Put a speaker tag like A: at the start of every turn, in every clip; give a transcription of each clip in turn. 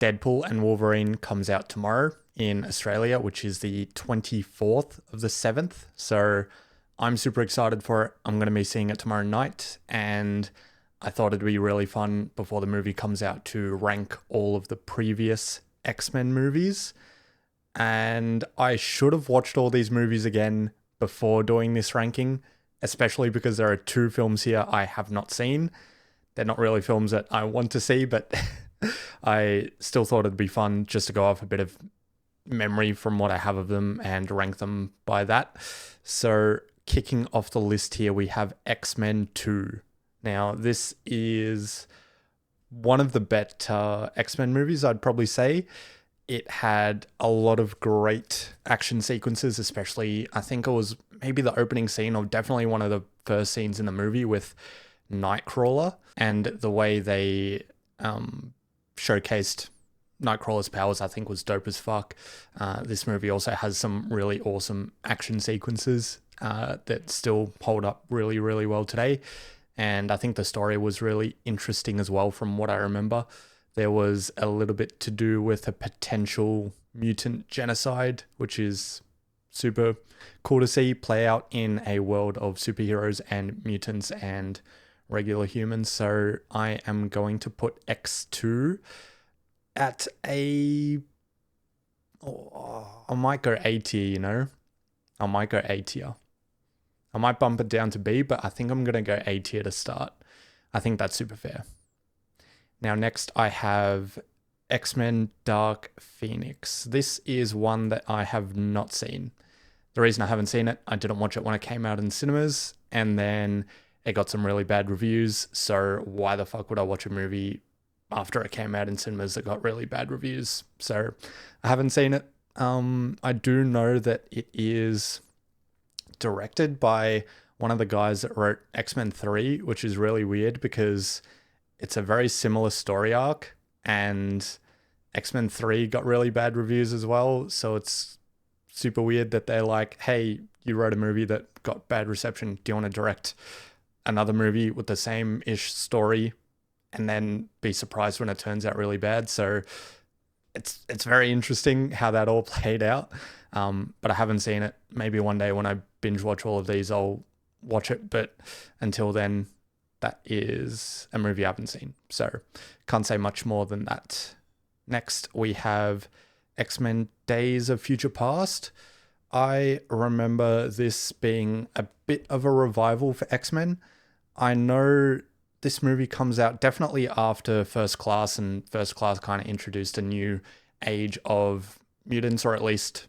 A: Deadpool and Wolverine comes out tomorrow in Australia, which is the 24th of the 7th. So I'm super excited for it. I'm going to be seeing it tomorrow night, and I thought it'd be really fun before the movie comes out to rank all of the previous X-Men movies. And I should have watched all these movies again before doing this ranking, especially because there are two films here I have not seen. They're not really films that I want to see, but I still thought it'd be fun just to go off a bit of memory from what I have of them and rank them by that. So kicking off the list here, we have X-Men 2. Now, this is one of the better X-Men movies, I'd probably say. It had a lot of great action sequences, especially, I think it was maybe the opening scene or definitely one of the first scenes in the movie with Nightcrawler, and the way they showcased Nightcrawler's powers, I think, was dope as fuck. This movie also has some really awesome action sequences that still hold up really, really well today. And I think the story was really interesting as well from what I remember. There was a little bit to do with a potential mutant genocide, which is super cool to see play out in a world of superheroes and mutants and regular humans. So I am going to put X2 at a... I might go A tier, you know? I might go A tier. I might bump it down to B, but I think I'm going to go A tier to start. I think that's super fair. Now, next I have X-Men Dark Phoenix. This is one that I have not seen. The reason I haven't seen it, I didn't watch it when it came out in cinemas, and then it got some really bad reviews. So why the fuck would I watch a movie after it came out in cinemas that got really bad reviews? So I haven't seen it. I do know that it is directed by one of the guys that wrote X-Men 3, which is really weird because it's a very similar story arc, and X-Men 3 got really bad reviews as well. So it's super weird that they're like, hey, you wrote a movie that got bad reception. Do you want to direct another movie with the same-ish story and then be surprised when it turns out really bad? So it's very interesting how that all played out. But I haven't seen it. Maybe one day when I binge watch all of these, I'll watch it. But until then, that is a movie I haven't seen. So can't say much more than that. Next, we have X-Men Days of Future Past. I remember this being a bit of a revival for X-Men. I know this movie comes out definitely after First Class, and First Class kind of introduced a new age of mutants, or at least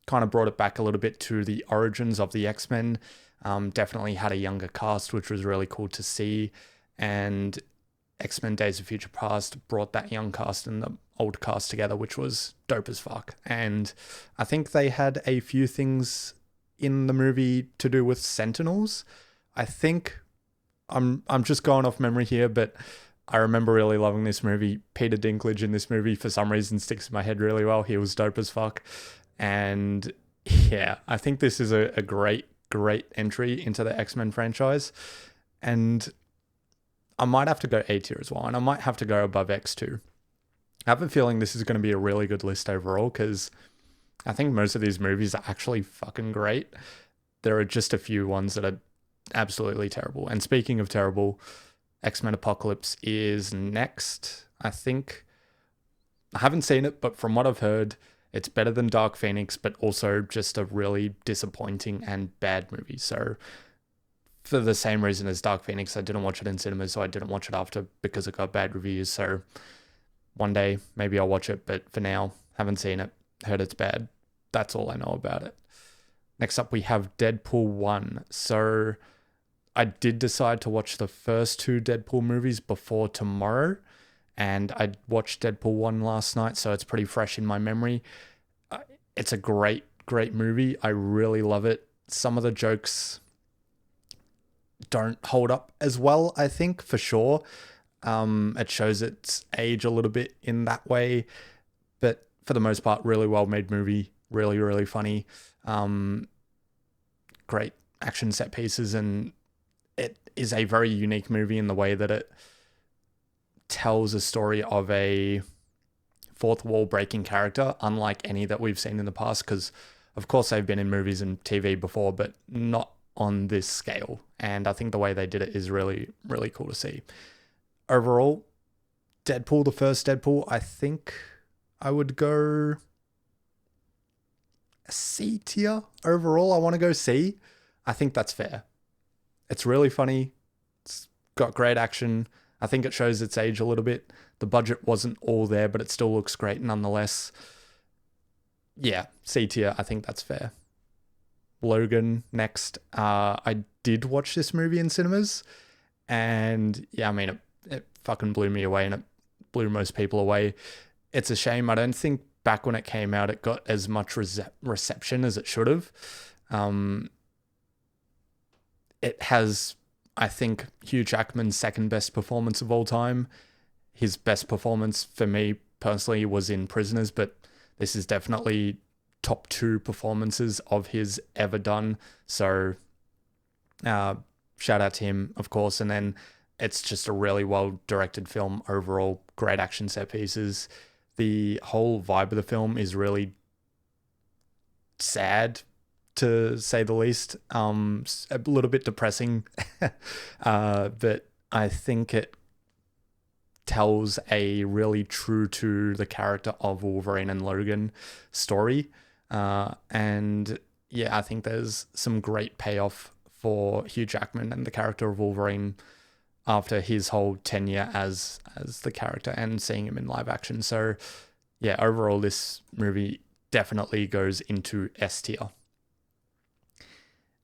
A: kind of brought it back a little bit to the origins of the X-Men. Definitely had a younger cast, which was really cool to see. And X-Men Days of Future Past brought that young cast and the old cast together, which was dope as fuck. And I think they had a few things in the movie to do with Sentinels. I think I'm just going off memory here, but I remember really loving this movie. Peter Dinklage in this movie, for some reason, sticks in my head really well. He was dope as fuck. And yeah, I think this is a great entry into the X-Men franchise. And I might have to go A tier as well, and I might have to go above X2. I have a feeling this is going to be a really good list overall, because I think most of these movies are actually fucking great. There are just a few ones that are absolutely terrible. And speaking of terrible, X-Men Apocalypse is next. I think I haven't seen it, but from what I've heard, it's better than Dark Phoenix, but also just a really disappointing and bad movie. So for the same reason as Dark Phoenix, I didn't watch it in cinemas, so I didn't watch it after because it got bad reviews. So one day, maybe I'll watch it, but for now, haven't seen it. Heard it's bad. That's all I know about it. Next up, we have Deadpool 1. So I did decide to watch the first two Deadpool movies before tomorrow, and I watched Deadpool 1 last night, so it's pretty fresh in my memory. It's a great movie. I really love it. Some of the jokes don't hold up as well, I think, for sure. It shows its age a little bit in that way, but for the most part, really well-made movie. Really, really funny. Great action set pieces, and it is a very unique movie in the way that it tells a story of a fourth wall breaking character, unlike any that we've seen in the past, because of course they've been in movies and TV before, but not on this scale. And I think the way they did it is really, really cool to see. Overall, Deadpool, the first Deadpool, I think I would go C tier overall. I want to go C. I think that's fair. It's really funny. It's got great action. I think it shows its age a little bit. The budget wasn't all there, but it still looks great nonetheless. Yeah, C tier. I think that's fair. Logan next. I did watch this movie in cinemas, and yeah, I mean, it fucking blew me away, and it blew most people away. It's a shame. I don't think back when it came out, it got as much reception as it should have. It has, I think, Hugh Jackman's second best performance of all time. His best performance for me personally was in Prisoners, but this is definitely top 2 performances of his ever done. So shout out to him, of course. And then it's just a really well directed film overall. Great action set pieces. The whole vibe of the film is really sad, to say the least. A little bit depressing, but I think it tells a really true to the character of Wolverine and Logan story. And yeah, I think there's some great payoff for Hugh Jackman and the character of Wolverine after his whole tenure as the character and seeing him in live action. So yeah, overall, this movie definitely goes into S tier.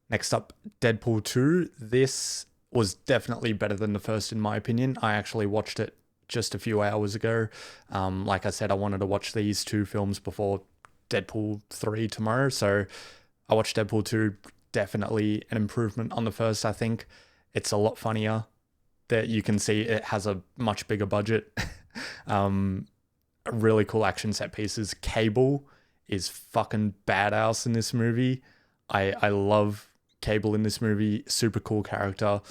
A: Next up, Deadpool 2. This was definitely better than the first, in my opinion. I actually watched it just a few hours ago. Like I said, I wanted to watch these 2 films before Deadpool 3 tomorrow. So I watched Deadpool 2, definitely an improvement on the first, I think. It's a lot funnier. That you can see it has a much bigger budget. Really cool action set pieces. Cable is fucking badass in this movie. I love Cable in this movie. Super cool character.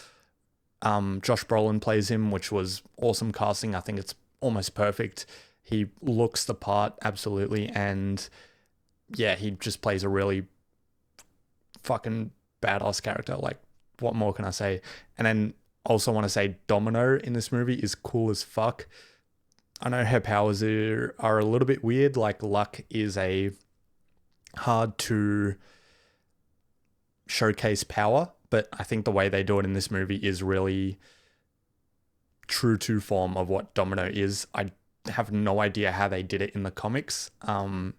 A: Josh Brolin plays him, which was awesome casting. I think it's almost perfect. He looks the part, absolutely. And yeah, he just plays a really fucking badass character. Like, what more can I say? And then also want to say Domino in this movie is cool as fuck. I know her powers are a little bit weird. Like, Luck is a hard to showcase power, but I think the way they do it in this movie is really true to form of what Domino is. I have no idea how they did it in the comics. I've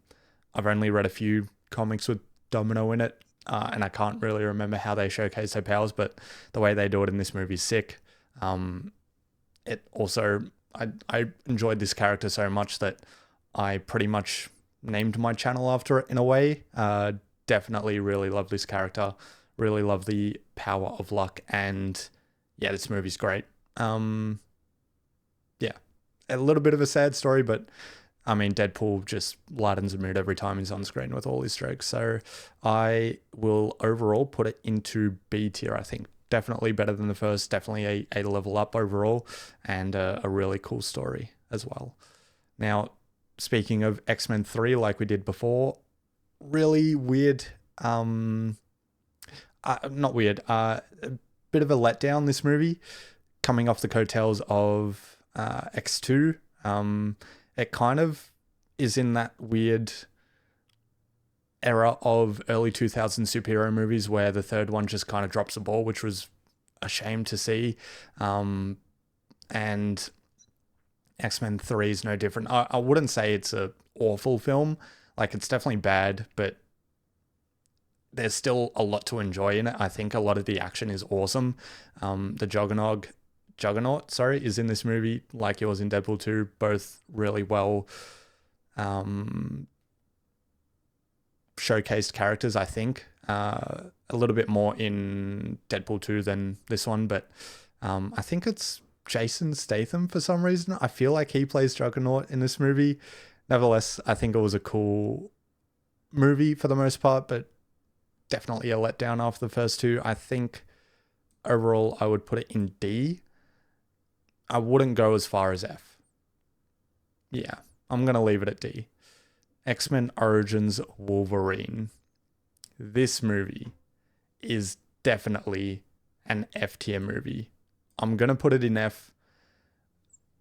A: only read a few comics with Domino in it, and I can't really remember how they showcase her powers, but the way they do it in this movie is sick. It also, I enjoyed this character so much that I pretty much named my channel after it in a way. Definitely really love this character. Really love the power of Luck, and yeah, this movie's great. Yeah, a little bit of a sad story, but I mean, Deadpool just lightens the mood every time he's on screen with all his jokes. So I will overall put it into B tier, I think. Definitely better than the first, definitely a level up overall, and a really cool story as well. Now, speaking of X-Men 3, like we did before, really weird, not weird, a bit of a letdown, this movie, coming off the coattails of X2. It kind of is in that weird era of early 2000s superhero movies where the third one just kind of drops the ball, which was a shame to see. And X-Men 3 is no different. I wouldn't say it's a awful film. Like, it's definitely bad, but there's still a lot to enjoy in it. I think a lot of the action is awesome. The Juggernaut, is in this movie like he was in Deadpool 2, both really well showcased characters, I think. A little bit more in Deadpool 2 than this one, but I think it's Jason Statham for some reason. I feel like he plays Juggernaut in this movie. Nevertheless, I think it was a cool movie for the most part, but definitely a letdown after the first 2. I think overall I would put it in D. I wouldn't go as far as F. Yeah. I'm going to leave it at D. X-Men Origins Wolverine. This movie is definitely an F tier movie. I'm going to put it in F.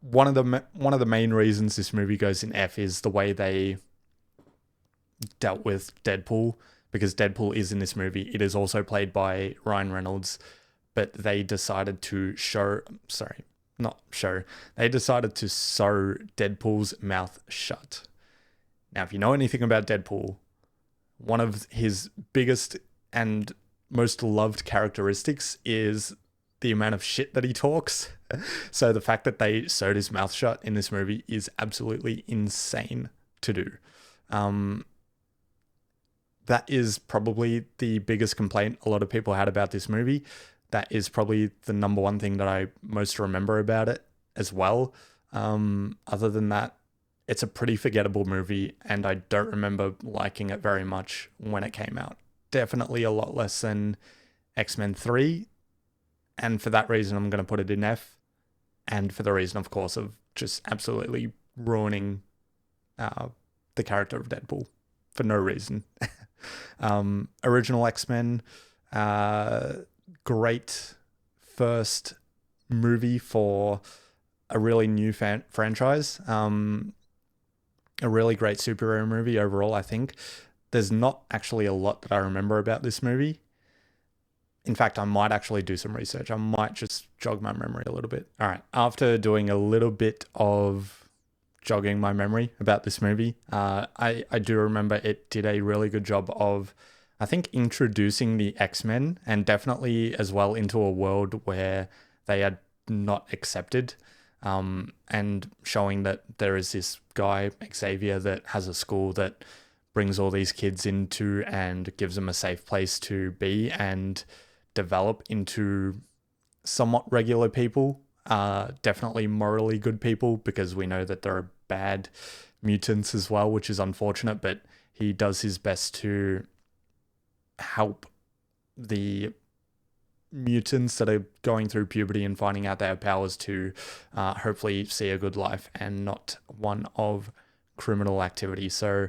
A: One of the main reasons this movie goes in F is the way they dealt with Deadpool, because Deadpool is in this movie. It is also played by Ryan Reynolds, but they decided to sew Deadpool's mouth shut. Now, if you know anything about Deadpool, one of his biggest and most loved characteristics is the amount of shit that he talks. So the fact that they sewed his mouth shut in this movie is absolutely insane to do. That is probably the biggest complaint a lot of people had about this movie. That is probably the number one thing that I most remember about it as well. Other than that, it's a pretty forgettable movie, and I don't remember liking it very much when it came out. Definitely a lot less than X-Men 3, and for that reason, I'm going to put it in F, and for the reason, of course, of just absolutely ruining the character of Deadpool for no reason. Original X-Men, great first movie for a really new franchise. A really great superhero movie overall, I think. There's not actually a lot that I remember about this movie. In fact, I might actually do some research. I might just jog my memory a little bit. All right, after doing a little bit of jogging my memory about this movie, I do remember it did a really good job of, I think, introducing the X-Men, and definitely as well into a world where they are not accepted. And showing that there is this guy, Xavier, that has a school that brings all these kids into and gives them a safe place to be and develop into somewhat regular people, definitely morally good people, because we know that there are bad mutants as well, which is unfortunate, but he does his best to help the mutants that are going through puberty and finding out they have powers to hopefully see a good life and not one of criminal activity. So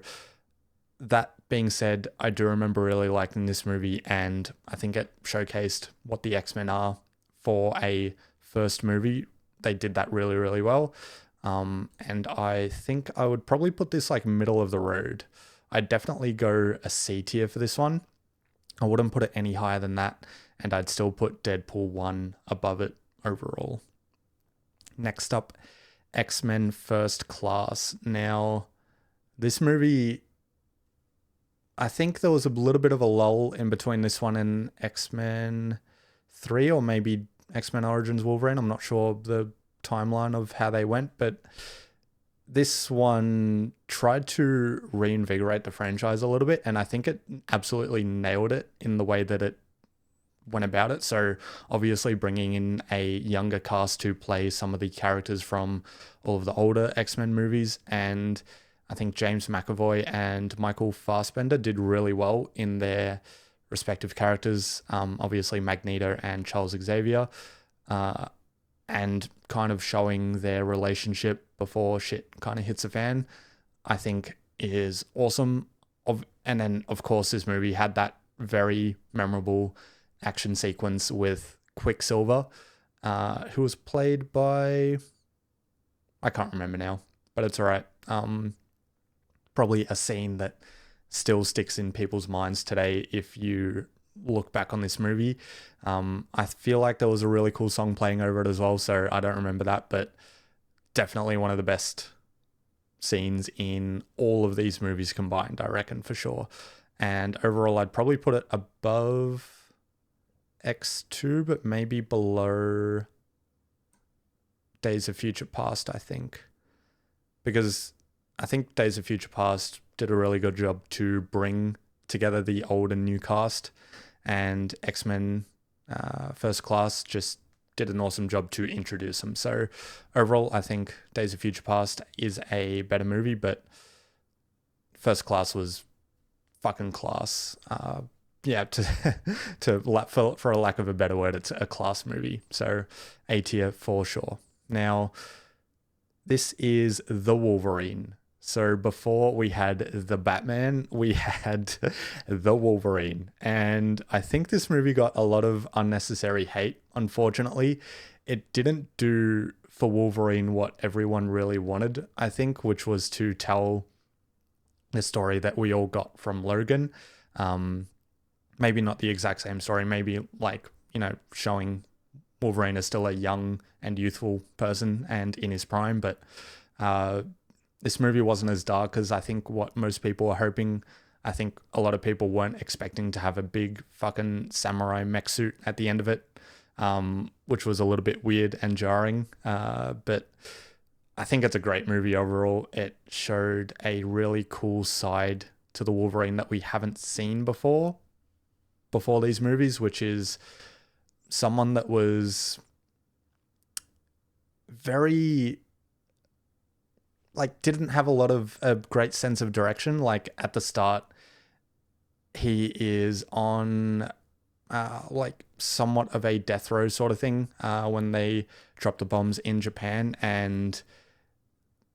A: that being said, I do remember really liking this movie, and I think it showcased what the X-Men are for a first movie. They did that really, really well. And I think I would probably put this like middle of the road. I'd definitely go a C tier for this one. I wouldn't put it any higher than that, and I'd still put Deadpool 1 above it overall. Next up, X-Men First Class. Now, this movie, I think there was a little bit of a lull in between this one and X-Men 3, or maybe X-Men Origins Wolverine. I'm not sure the timeline of how they went, but this one tried to reinvigorate the franchise a little bit, and I think it absolutely nailed it in the way that it went about it. So obviously bringing in a younger cast to play some of the characters from all of the older X-Men movies, and I think James McAvoy and Michael Fassbender did really well in their respective characters, obviously Magneto and Charles Xavier, and kind of showing their relationship before shit kind of hits a fan, I think is awesome. And then, of course, this movie had that very memorable action sequence with Quicksilver, who was played by, I can't remember now, but it's all right. Probably a scene that still sticks in people's minds today if you look back on this movie. I feel like there was a really cool song playing over it as well, so I don't remember that, but definitely one of the best scenes in all of these movies combined, I reckon, for sure. And overall, I'd probably put it above X2, but maybe below Days of Future Past, I think. Because I think Days of Future Past did a really good job to bring together the old and new cast, and X-Men First Class just did an awesome job to introduce them. So overall, I think Days of Future Past is a better movie, but First Class was fucking class. Yeah, for a lack of a better word, it's a class movie. So A tier for sure. Now, this is The Wolverine. So before we had the Batman, we had the Wolverine. And I think this movie got a lot of unnecessary hate, unfortunately. It didn't do for Wolverine what everyone really wanted, I think, which was to tell the story that we all got from Logan. Um, Maybe not the exact same story, maybe like, showing Wolverine is still a young and youthful person and in his prime, but uh, this movie wasn't as dark as I think what most people were hoping. I think a lot of people weren't expecting to have a big fucking samurai mech suit at the end of it, which was a little bit weird and jarring. But I think it's a great movie overall. It showed a really cool side to the Wolverine that we haven't seen before these movies, which is someone that was very like didn't have a lot of a great sense of direction. Like at the start, he is on like somewhat of a death row sort of thing when they drop the bombs in Japan, and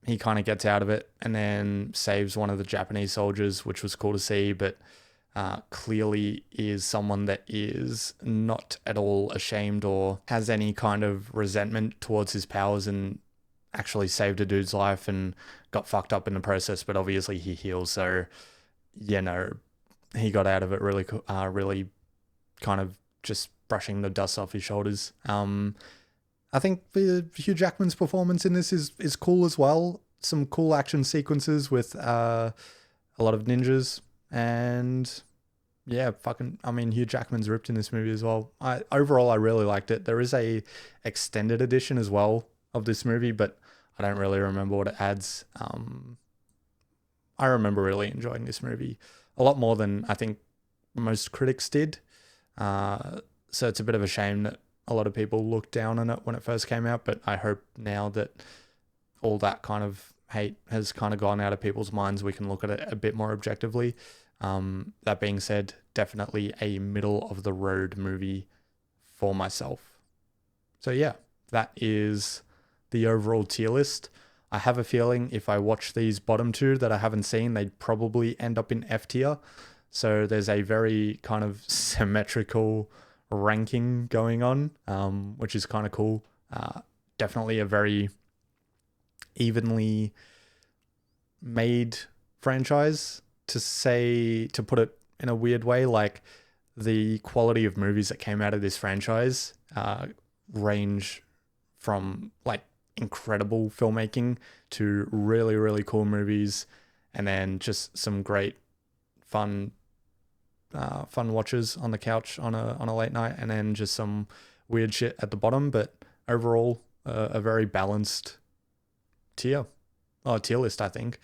A: he kind of gets out of it and then saves one of the Japanese soldiers, which was cool to see, but clearly is someone that is not at all ashamed or has any kind of resentment towards his powers, and actually saved a dude's life and got fucked up in the process. But obviously he heals, so he got out of it really, really kind of just brushing the dust off his shoulders. I think Hugh Jackman's performance in this is cool as well. Some cool action sequences with a lot of ninjas, and yeah, Hugh Jackman's ripped in this movie as well. Overall I really liked it. There is a extended edition as well of this movie, but I don't really remember what it adds. I remember really enjoying this movie a lot more than I think most critics did. So it's a bit of a shame that a lot of people looked down on it when it first came out, but I hope now that all that kind of hate has kind of gone out of people's minds, we can look at it a bit more objectively. That being said, definitely a middle of the road movie for myself. So yeah, that is the overall tier list. I have a feeling if I watch these bottom two that I haven't seen, they'd probably end up in F tier. So there's a very kind of symmetrical ranking going on, which is kind of cool. Definitely a very evenly made franchise, to put it in a weird way. Like the quality of movies that came out of this franchise range from like incredible filmmaking to really, really cool movies, and then just some great fun watches on the couch on a late night, and then just some weird shit at the bottom. But overall, a very balanced tier list, I think.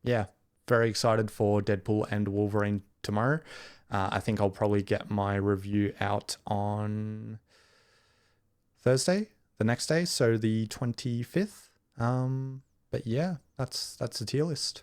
A: Yeah, very excited for Deadpool and Wolverine tomorrow. I think I'll probably get my review out on Thursday, the next day, so the 25th. But yeah, that's the tier list.